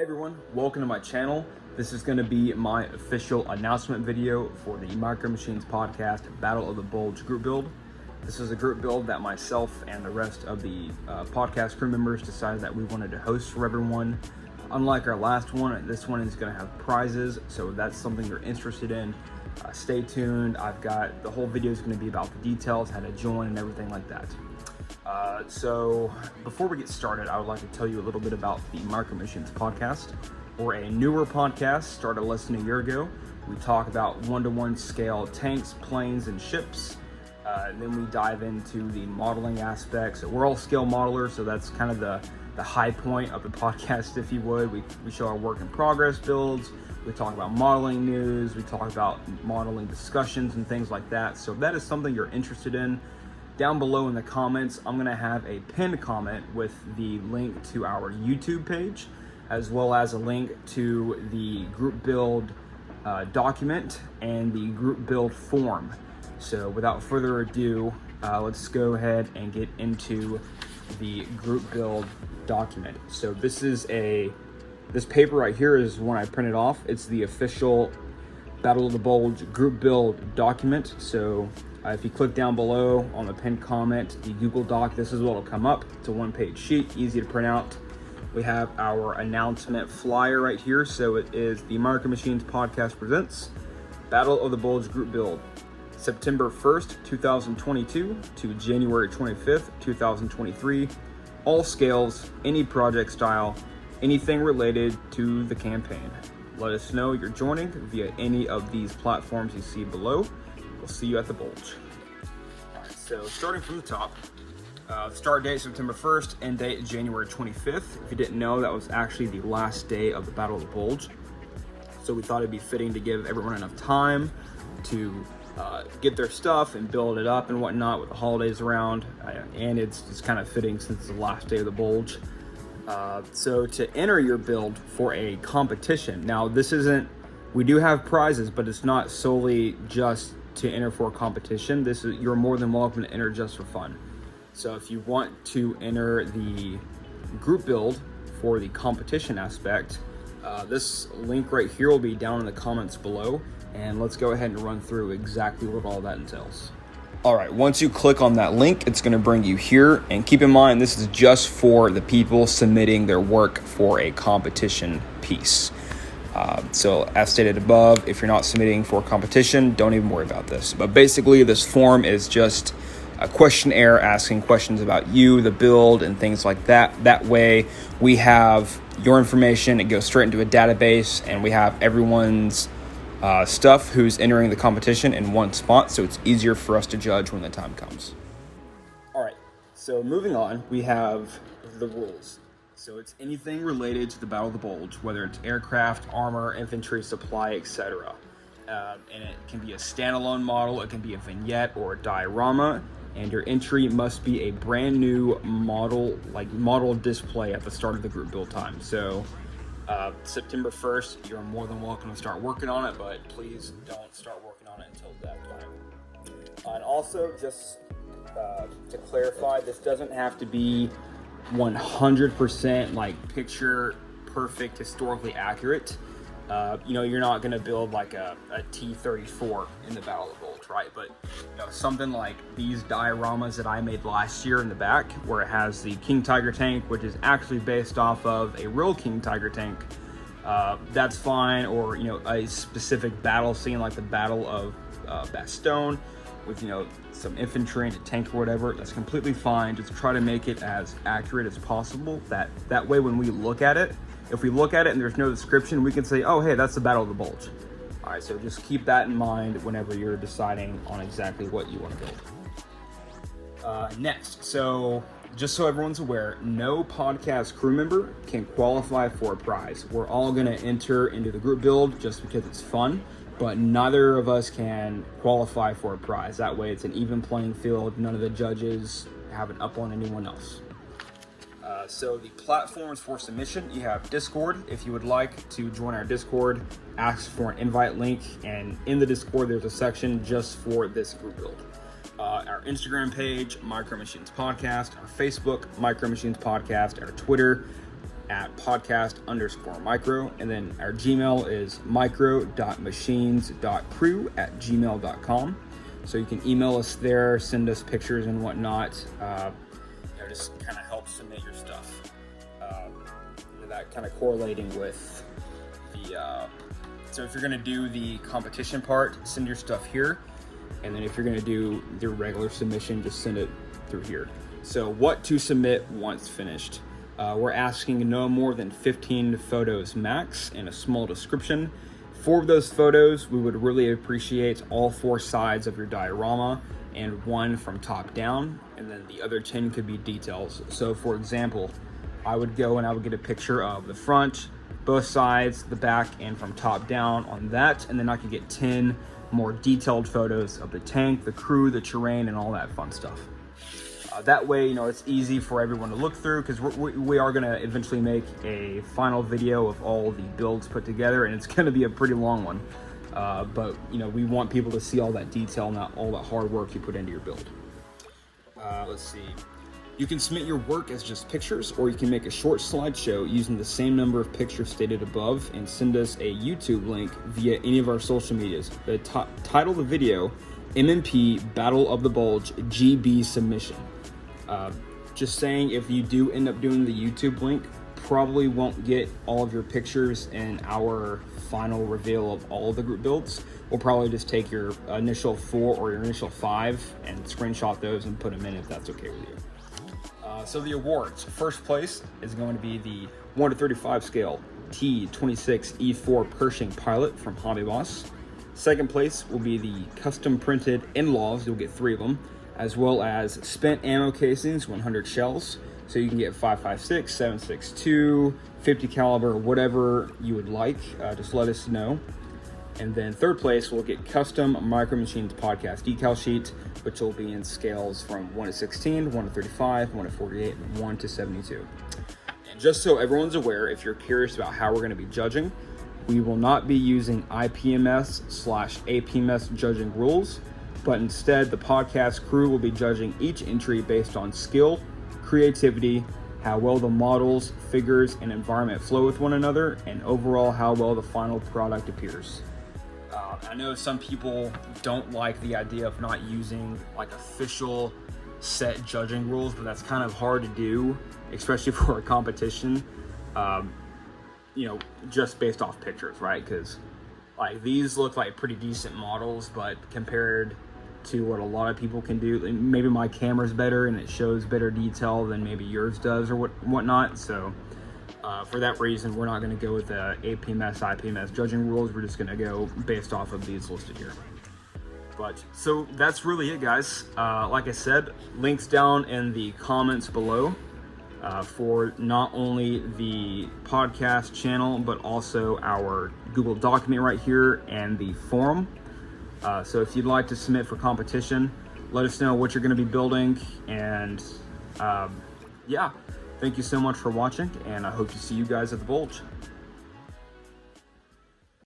everyone, welcome to my channel. This is going to be my official announcement video for the Micro Machines podcast Battle of the Bulge group build. This is a group build that myself and the rest of the podcast crew members decided that we wanted to host for everyone. Unlike our last one, this one is going to have prizes, so if that's something you're interested in, stay tuned. I've got the whole video is going to be about the details, how to join and everything like that. So before we get started, I would like to tell you a little bit about the Micro Machines podcast. We're a newer podcast, started less than a year ago. We talk about one-to-one scale tanks, planes, and ships. Then we dive into the modeling aspects. So we're all scale modelers, so that's kind of the high point of the podcast, if you would. We show our work in progress builds. We talk about modeling news. We talk about modeling discussions and things like that. So if that is something you're interested in, down below in the comments, I'm gonna have a pinned comment with the link to our YouTube page, as well as a link to the group build document and the group build form. So without further ado, let's go ahead and get into the group build document. So this paper right here is one I printed off. It's the official Battle of the Bulge group build document. So if you click down below on the pinned comment, the Google Doc, this is what will come up. It's a one-page sheet, easy to print out. We have our announcement flyer right here. So it is the Micro Machines podcast presents Battle of the Bulge group build, September 1st, 2022 to January 25th, 2023. All scales, any project style, anything related to the campaign. Let us know you're joining via any of these platforms you see below. We'll see you at the Bulge. All right, so starting from the top, start date September 1st, end date January 25th. If you didn't know, that was actually the last day of the Battle of the Bulge. So we thought it'd be fitting to give everyone enough time to get their stuff and build it up and whatnot with the holidays around. And it's just kind of fitting since it's the last day of the Bulge. So to enter your build for a competition, now we do have prizes, but it's not solely just to enter for a competition. You're more than welcome to enter just for fun. So if you want to enter the group build for the competition aspect, this link right here will be down in the comments below, and let's go ahead and run through exactly what all that entails. All right, once you click on that link, it's gonna bring you here, and keep in mind, this is just for the people submitting their work for a competition piece. So as stated above, if you're not submitting for competition, don't even worry about this. But basically, this form is just a questionnaire asking questions about you, the build, and things like that. That way, we have your information. It goes straight into a database, and we have everyone's stuff who's entering the competition in one spot, so it's easier for us to judge when the time comes. All right, so moving on, we have the rules. So it's anything related to the Battle of the Bulge, whether it's aircraft, armor, infantry, supply, etc. And it can be a standalone model, it can be a vignette or a diorama, and your entry must be a brand new model, like model display at the start of the group build time. So September 1st, you're more than welcome to start working on it, but please don't start working on it until that time. And also, just to clarify, this doesn't have to be 100% like picture perfect, historically accurate. You're not going to build like a T-34 in the Battle of the Bulge, right? But something like these dioramas that I made last year in the back, where it has the King Tiger tank, which is actually based off of a real King Tiger tank, that's fine. Or a specific battle scene like the Battle of Bastogne with some infantry and a tank or whatever, that's completely fine. Just try to make it as accurate as possible. That way, when we look at it, if we look at it and there's no description, we can say, oh, hey, that's the Battle of the Bulge. All right, so just keep that in mind whenever you're deciding on exactly what you want to build. Next, so just so everyone's aware, no podcast crew member can qualify for a prize. We're all going to enter into the group build just because it's fun, but neither of us can qualify for a prize. That way, it's an even playing field. None of the judges have it up on anyone else. So the platforms for submission, you have Discord. If you would like to join our Discord, ask for an invite link, and in the Discord there's a section just for this group build. Our Instagram page, Micro Machines Podcast, our Facebook, Micro Machines Podcast, our Twitter, at podcast_micro. And then our Gmail is micro.machines.crew@gmail.com. So you can email us there, send us pictures and whatnot. Just kind of help submit your stuff. That kind of correlating with the, so if you're going to do the competition part, send your stuff here. And then if you're going to do the regular submission, just send it through here. So what to submit once finished. We're asking no more than 15 photos max and a small description. 4 of those photos, we would really appreciate all 4 sides of your diorama and 1 from top down, and then the other 10 could be details. So for example, I would go and I would get a picture of the front, both sides, the back, and from top down on that, and then I could get 10 more detailed photos of the tank, the crew, the terrain, and all that fun stuff. That way, it's easy for everyone to look through, because we are going to eventually make a final video of all the builds put together, and it's going to be a pretty long one. But we want people to see all that detail, not all that hard work you put into your build. Let's see. You can submit your work as just pictures, or you can make a short slideshow using the same number of pictures stated above and send us a YouTube link via any of our social medias. The title of the video, MMP Battle of the Bulge GB Submission. Just saying, if you do end up doing the YouTube link, probably won't get all of your pictures in our final reveal of all of the group builds. We'll probably just take your initial 4 or your initial 5 and screenshot those and put them in if that's okay with you. So the awards, first place is going to be the 1/35 scale T26E4 Pershing Pilot from Hobby Boss. Second place will be the custom printed in-laws, you'll get 3 of them, as well as spent ammo casings, 100 shells. So you can get 5.56, 7.62, 50 caliber, whatever you would like, just let us know. And then third place will get custom Micro Machines podcast decal sheet, which will be in scales from 1/16, 1/35, 1/48, and 1/72. And just so everyone's aware, if you're curious about how we're going to be judging, we will not be using IPMS/APMS judging rules, but instead the podcast crew will be judging each entry based on skill, creativity, how well the models, figures, and environment flow with one another, and overall how well the final product appears. I know some people don't like the idea of not using like official set judging rules, but that's kind of hard to do, especially for a competition, just based off pictures, right? Because like these look like pretty decent models, but compared to what a lot of people can do, maybe my camera's better and it shows better detail than maybe yours does or whatnot. So for that reason, we're not going to go with the APMS, IPMS judging rules. We're just going to go based off of these listed here. But so that's really it, guys. Like I said, links down in the comments below for not only the podcast channel, but also our Google document right here and the forum. So if you'd like to submit for competition, let us know what you're going to be building. And yeah, thank you so much for watching, and I hope to see you guys at the Bulge.